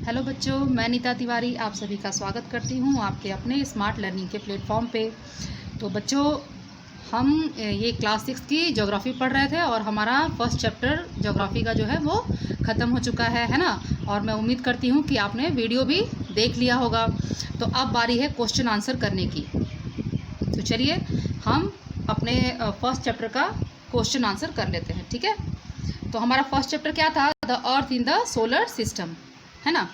Hello बच्चों, मैं नीता तिवारी आप सभी का स्वागत करती हूँ आपके अपने स्मार्ट लर्निंग के प्लेटफॉर्म पे। तो बच्चों, हम ये क्लास 6 की ज्योग्राफी पढ़ रहे थे और हमारा फर्स्ट चैप्टर ज्योग्राफी का जो है वो ख़त्म हो चुका है ना। और मैं उम्मीद करती हूँ कि आपने वीडियो भी देख लिया होगा। तो अब बारी है क्वेश्चन आंसर करने की। तो चलिए हम अपने फर्स्ट चैप्टर का क्वेश्चन आंसर कर लेते हैं, ठीक है। तो हमारा फर्स्ट चैप्टर क्या था? The earth in the solar system, है ना।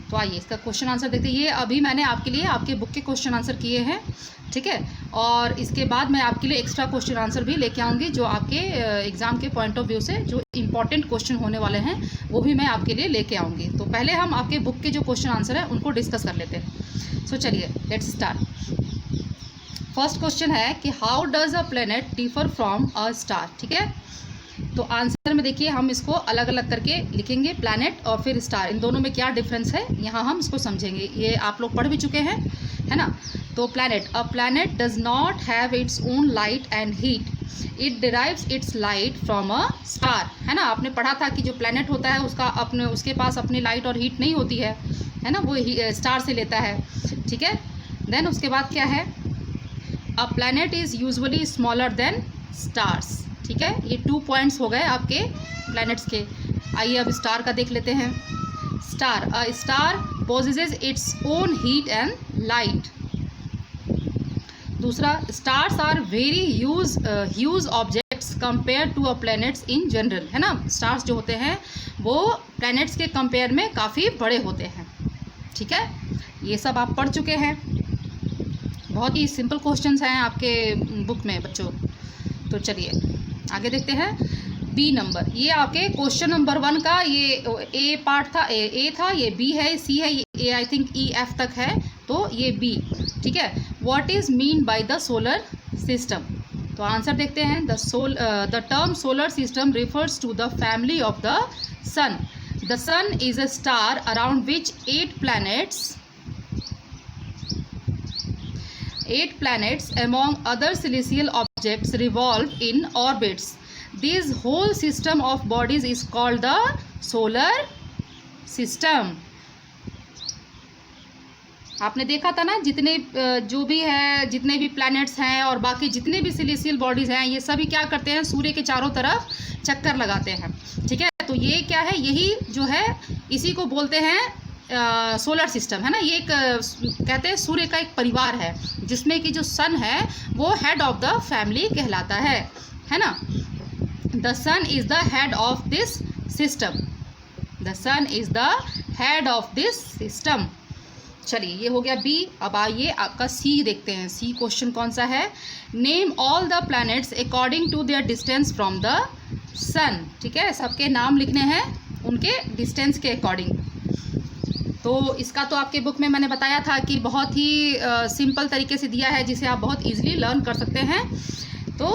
तो आइए इसका क्वेश्चन आंसर देखते हैं। ये अभी मैंने आपके लिए आपके बुक के क्वेश्चन आंसर किए हैं, ठीक है। और इसके बाद मैं आपके लिए एक्स्ट्रा क्वेश्चन आंसर भी लेके आऊँगी जो आपके एग्ज़ाम के पॉइंट ऑफ व्यू से जो इम्पॉर्टेंट क्वेश्चन होने वाले हैं वो भी मैं आपके लिए लेके आऊँगी। तो पहले हम आपके बुक के जो क्वेश्चन आंसर है उनको डिस्कस कर लेते हैं। सो चलिए लेट्स स्टार्ट। फर्स्ट क्वेश्चन है कि how does a planet differ from a star, ठीक है। तो आंसर में देखिए हम इसको अलग अलग करके लिखेंगे, प्लैनेट और फिर स्टार, इन दोनों में क्या डिफरेंस है यहाँ हम इसको समझेंगे। ये आप लोग पढ़ भी चुके हैं, है ना। तो planet, a planet does not have its own light and heat, it derives its light from a star, है ना। आपने पढ़ा था कि जो प्लैनेट होता है उसके पास अपनी लाइट और हीट नहीं होती है ना, वो स्टार से लेता है, ठीक है। देन उसके बाद क्या है, a planet is usually smaller than stars, ठीक है। ये 2 पॉइंट्स हो गए आपके प्लैनेट्स के। आइए अब स्टार का देख लेते हैं। Star, a star possesses its own heat and light. दूसरा, stars are very huge objects compare to a planets in general, है ना। स्टार्स जो होते हैं वो प्लैनेट्स के कंपेयर में काफ़ी बड़े होते हैं, ठीक है। ये सब आप पढ़ चुके हैं। बहुत ही सिंपल क्वेश्चंस हैं आपके बुक में बच्चों। तो चलिए आगे देखते हैं। बी नंबर, ये आपके क्वेश्चन नंबर 1 का ये ए पार्ट था, ए था, ये बी है, सी है, ये आई थिंक ई एफ तक है, तो ये बी, ठीक है। What is mean by the solar system? तो आंसर देखते हैं। The term solar system refers to the family of the sun. The sun is a star around which 8 planets among other celestial objects revolve in orbits. This whole system of bodies is called the solar system. आपने देखा था ना, जितने जो भी है, जितने भी प्लैनेट्स हैं और बाकी जितने भी सिलेसियल बॉडीज़ हैं, ये सभी क्या करते हैं, सूर्य के चारों तरफ चक्कर लगाते हैं, ठीक है। तो ये क्या है, यही जो है इसी को बोलते हैं सोलर सिस्टम, है ना। ये एक कहते हैं सूर्य का एक परिवार है जिसमें कि जो सन है वो हेड ऑफ द फैमिली कहलाता है ना। The sun is the head of this system. The sun is the head of this system. चलिए ये हो गया बी। अब आइए आपका सी देखते हैं। सी क्वेश्चन कौन सा है? Name all the planets according to their distance from the sun, ठीक है। सबके नाम लिखने हैं उनके डिस्टेंस के अकॉर्डिंग। तो इसका तो आपके बुक में मैंने बताया था कि बहुत ही सिंपल तरीके से दिया है जिसे आप बहुत इजीली लर्न कर सकते हैं। तो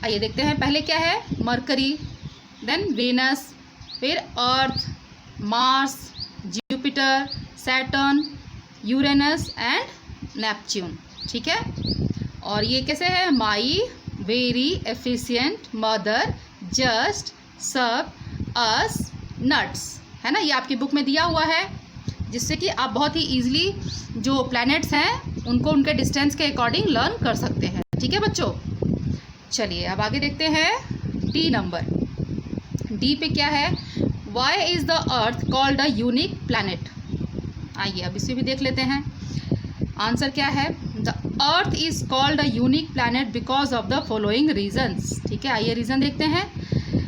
आइए देखते हैं। पहले क्या है, मरकरी, देन वेनस, फिर Earth, Mars, Jupiter, Saturn, Uranus and Neptune, ठीक है। और ये कैसे है, my, very, efficient, mother, just, sub, us, nuts, है ना। ये आपकी बुक में दिया हुआ है जिससे कि आप बहुत ही ईजिली जो प्लैनेट्स हैं उनको उनके डिस्टेंस के अकॉर्डिंग लर्न कर सकते हैं, ठीक है बच्चों। चलिए अब आगे देखते हैं। डी नंबर, डी पे क्या है, why is the earth called a unique planet? आइए अब इसे भी देख लेते हैं। आंसर क्या है, the earth is called a unique planet because of the following reasons, ठीक है। आइए रीज़न देखते हैं।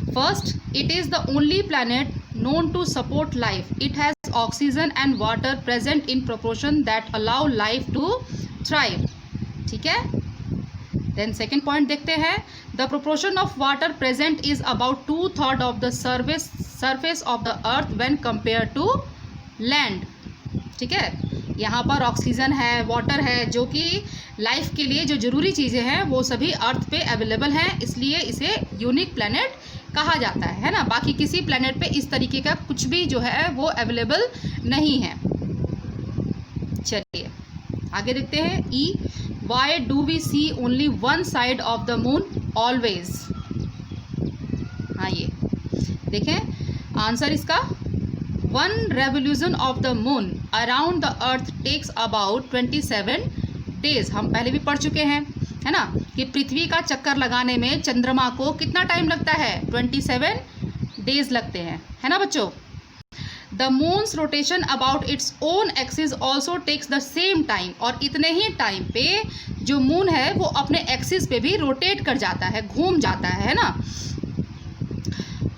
First, it is the only planet known to support life. It has oxygen and water present in proportion that allow life to thrive, ठीक है। Then second point देखते हैं। The proportion of water present is about 2/3 of the surface of the earth when compared to land, ठीक है। यहाँ पर oxygen है, water है, जो कि लाइफ के लिए जो ज़रूरी चीज़ें हैं वो सभी अर्थ पे अवेलेबल हैं, इसलिए इसे यूनिक प्लैनेट कहा जाता है ना। बाकी किसी प्लैनेट पे इस तरीके का कुछ भी जो है वो अवेलेबल नहीं है। चलिए आगे देखते हैं। E, why do we see only one side of the moon always? आइए देखें आंसर इसका, 1 revolution of the moon around the earth takes about 27 days। हम पहले भी पढ़ चुके हैं, है ना, कि पृथ्वी का चक्कर लगाने में चंद्रमा को कितना टाइम लगता है, 27 डेज लगते हैं, है ना बच्चों। The moon's rotation about its own axis also takes the same time, और इतने ही टाइम पे जो मून है वो अपने एक्सिस पे भी रोटेट कर जाता है, घूम जाता है ना।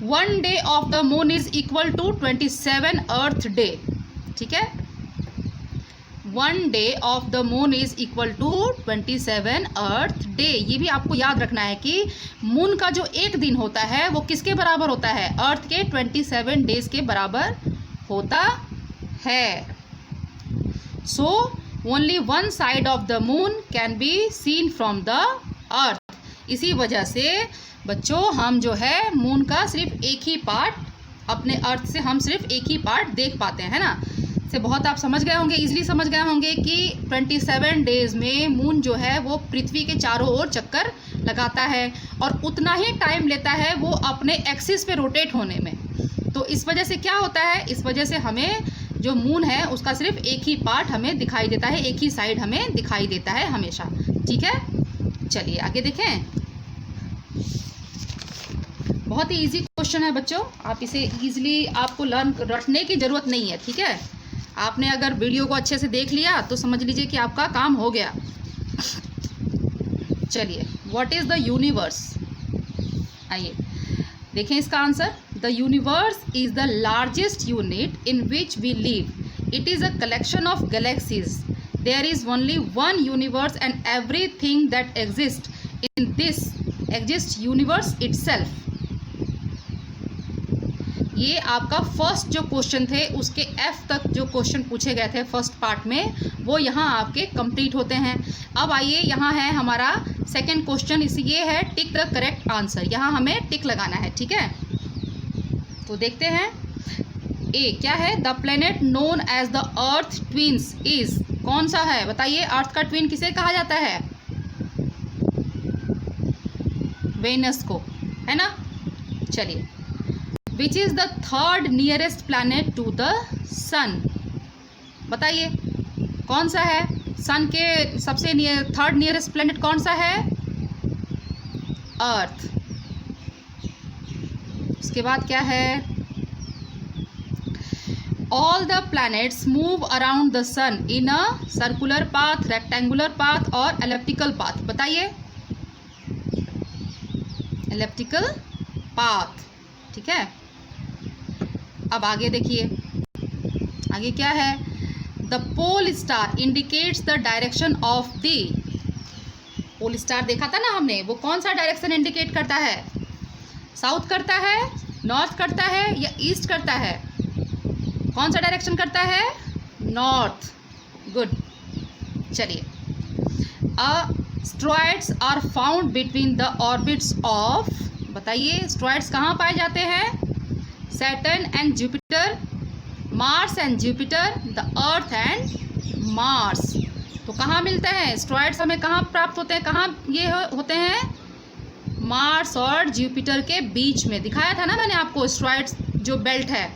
1 day of the moon is equal to 27 earth day, ठीक है। 1 day of the moon is equal to 27 earth day. ये भी आपको याद रखना है कि मून का जो एक दिन होता है वो किसके बराबर होता है, अर्थ के 27 डेज के बराबर होता है। So only 1 side of the moon can be seen from the earth. इसी वजह से बच्चों हम जो है मून का सिर्फ एक ही पार्ट, अपने अर्थ से हम सिर्फ एक ही पार्ट देख पाते हैं, है ना। से बहुत आप समझ गए होंगे, इजीली समझ गए होंगे कि 27 डेज में मून जो है वो पृथ्वी के चारों ओर चक्कर लगाता है और उतना ही टाइम लेता है वो अपने एक्सिस पे रोटेट होने में। तो इस वजह से क्या होता है, इस वजह से हमें जो मून है उसका सिर्फ एक ही पार्ट हमें दिखाई देता है, एक ही साइड हमें दिखाई देता है हमेशा, ठीक है। चलिए आगे देखें। बहुत ही इजी क्वेश्चन है बच्चों, आप इसे इजीली, आपको लर्न रटने की ज़रूरत नहीं है, ठीक है। आपने अगर वीडियो को अच्छे से देख लिया तो समझ लीजिए कि आपका काम हो गया। चलिए, व्हाट इज़ द यूनिवर्स, आइए देखें इसका answer. The universe is the largest unit in which we live. It is a collection of galaxies. There is only one universe and everything that exist in this exist universe itself. ये आपका first जो question थे उसके F तक जो question पूछे गए थे फर्स्ट पार्ट में, वो यहाँ आपके कंप्लीट होते हैं। अब आइए, यहाँ है हमारा सेकंड क्वेश्चन, इसी ये है टिक द करेक्ट आंसर। यहाँ हमें टिक लगाना है, ठीक है। तो देखते हैं, ए क्या है, the planet known as the earth twins is, कौन सा है बताइए। अर्थ का ट्विन किसे कहा जाता है, वेनस को, है ना। चलिए, which is the third nearest planet to the sun, बताइए कौन सा है, सन के सबसे थर्ड नियरेस्ट प्लैनेट कौन सा है, अर्थ। उसके बाद क्या है, all the planets move around the sun in a circular path, rectangular path और एलिप्टिकल पाथ, बताइए। एलिप्टिकल पाथ, ठीक है। अब आगे देखिए, आगे क्या है, the pole star indicates the direction of the, pole star देखा था ना हमने, वो कौन सा डायरेक्शन इंडिकेट करता है, साउथ करता है, नॉर्थ करता है या ईस्ट करता है, कौन सा डायरेक्शन करता है, नॉर्थ, गुड। चलिए, asteroids are found between the orbits of, बताइए एस्टेरॉइड्स कहाँ पाए जाते हैं, Saturn and Jupiter, Mars and Jupiter, the earth and Mars. तो कहाँ मिलते हैं एस्टेरॉइड्स, हमें कहाँ प्राप्त होते हैं, कहाँ ये होते हैं, मार्स और जुपिटर के बीच में। दिखाया था ना मैंने आपको, एस्टेरॉइड्स जो बेल्ट है,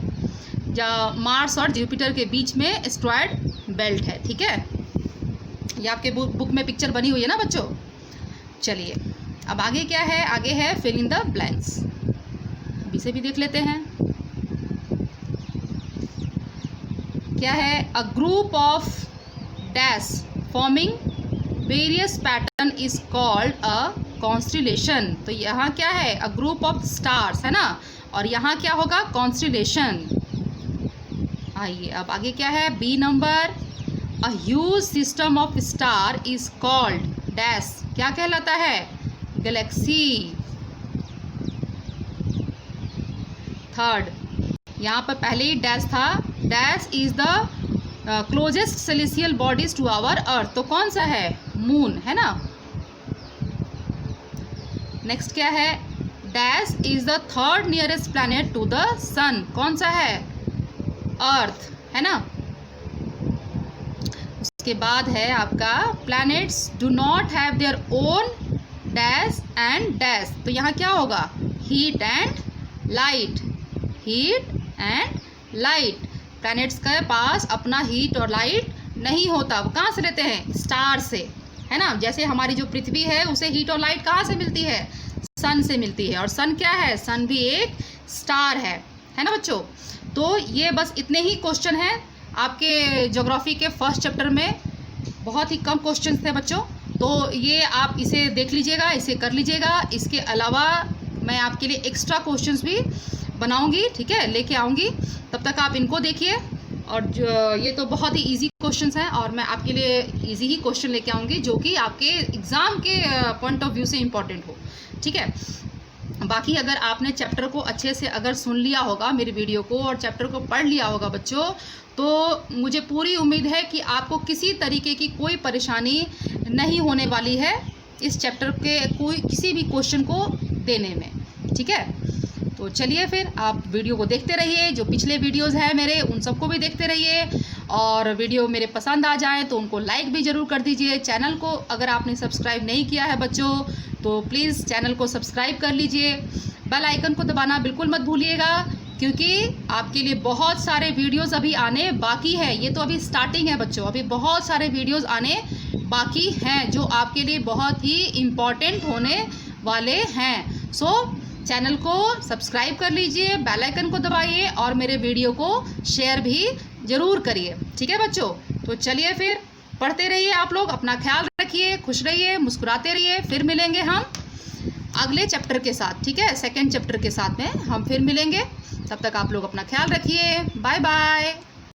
मार्स और जुपिटर के बीच में एस्टेरॉइड बेल्ट है, ठीक है। ये आपके बुक में पिक्चर बनी हुई है ना बच्चों। चलिए, अब आगे क्या है, आगे है फिल इन द ब्लैंक्स, इसे भी देख लेते हैं। क्या है, a group of dash forming various pattern is called a constellation. तो यहाँ क्या है, अ ग्रुप ऑफ स्टार्स, है ना, और यहाँ क्या होगा, कॉन्स्टिलेशन। आइए, अब आगे क्या है, B number, a huge system of star is called dash, क्या कहलाता है, गैलेक्सी। थर्ड, यहाँ पर पहले ही डैश था, dash is the closest celestial bodies to our earth, तो कौन सा है, मून, है ना। नेक्स्ट क्या है, dash is the third nearest planet to the sun, कौन सा है, अर्थ, है ना। उसके बाद है आपका planets do not have their own dash and dash, तो यहाँ क्या होगा, heat and light, heat and light. Planets के पास अपना हीट और लाइट नहीं होता। वो कहाँ से लेते हैं? स्टार से, है ना। जैसे हमारी जो पृथ्वी है उसे हीट और लाइट कहाँ से मिलती है? सन से मिलती है। और सन क्या है? सन भी एक स्टार है ना बच्चों। तो ये बस इतने ही क्वेश्चन हैं आपके ज्योग्राफी के फर्स्ट चैप्टर में। बहुत ही कम क्वेश्चन थे बच्चों, तो ये आप इसे देख लीजिएगा, इसे कर लीजिएगा। इसके अलावा मैं आपके लिए एक्स्ट्रा क्वेश्चंस भी बनाऊंगी, ठीक है, लेके आऊँगी। तब तक आप इनको देखिए। और ये तो बहुत ही इजी क्वेश्चंस हैं और मैं आपके लिए इजी ही क्वेश्चन लेके आऊँगी जो कि आपके एग्ज़ाम के पॉइंट ऑफ व्यू से इम्पॉर्टेंट हो, ठीक है। बाकी अगर आपने चैप्टर को अच्छे से अगर सुन लिया होगा मेरी वीडियो को और चैप्टर को पढ़ लिया होगा बच्चों, तो मुझे पूरी उम्मीद है कि आपको किसी तरीके की कोई परेशानी नहीं होने वाली है इस चैप्टर के कोई किसी भी क्वेश्चन को देने में, ठीक है। तो चलिए फिर आप वीडियो को देखते रहिए। जो पिछले वीडियोस हैं मेरे उन सबको भी देखते रहिए। और वीडियो मेरे पसंद आ जाए तो उनको लाइक भी ज़रूर कर दीजिए। चैनल को अगर आपने सब्सक्राइब नहीं किया है बच्चों तो प्लीज़ चैनल को सब्सक्राइब कर लीजिए। बेल आइकन को दबाना बिल्कुल मत भूलिएगा, क्योंकि आपके लिए बहुत सारे वीडियोस अभी आने बाकी है। ये तो अभी स्टार्टिंग है बच्चों, अभी बहुत सारे वीडियोस आने बाकी हैं जो आपके लिए बहुत ही इम्पॉर्टेंट होने वाले हैं। सो चैनल को सब्सक्राइब कर लीजिए, बेल आइकन को दबाइए और मेरे वीडियो को शेयर भी ज़रूर करिए, ठीक है बच्चों। तो चलिए फिर पढ़ते रहिए, आप लोग अपना ख्याल रखिए, खुश रहिए, मुस्कुराते रहिए। फिर मिलेंगे हम अगले चैप्टर के साथ, ठीक है, सेकंड चैप्टर के साथ में हम फिर मिलेंगे। तब तक आप लोग अपना ख्याल रखिए। Bye bye.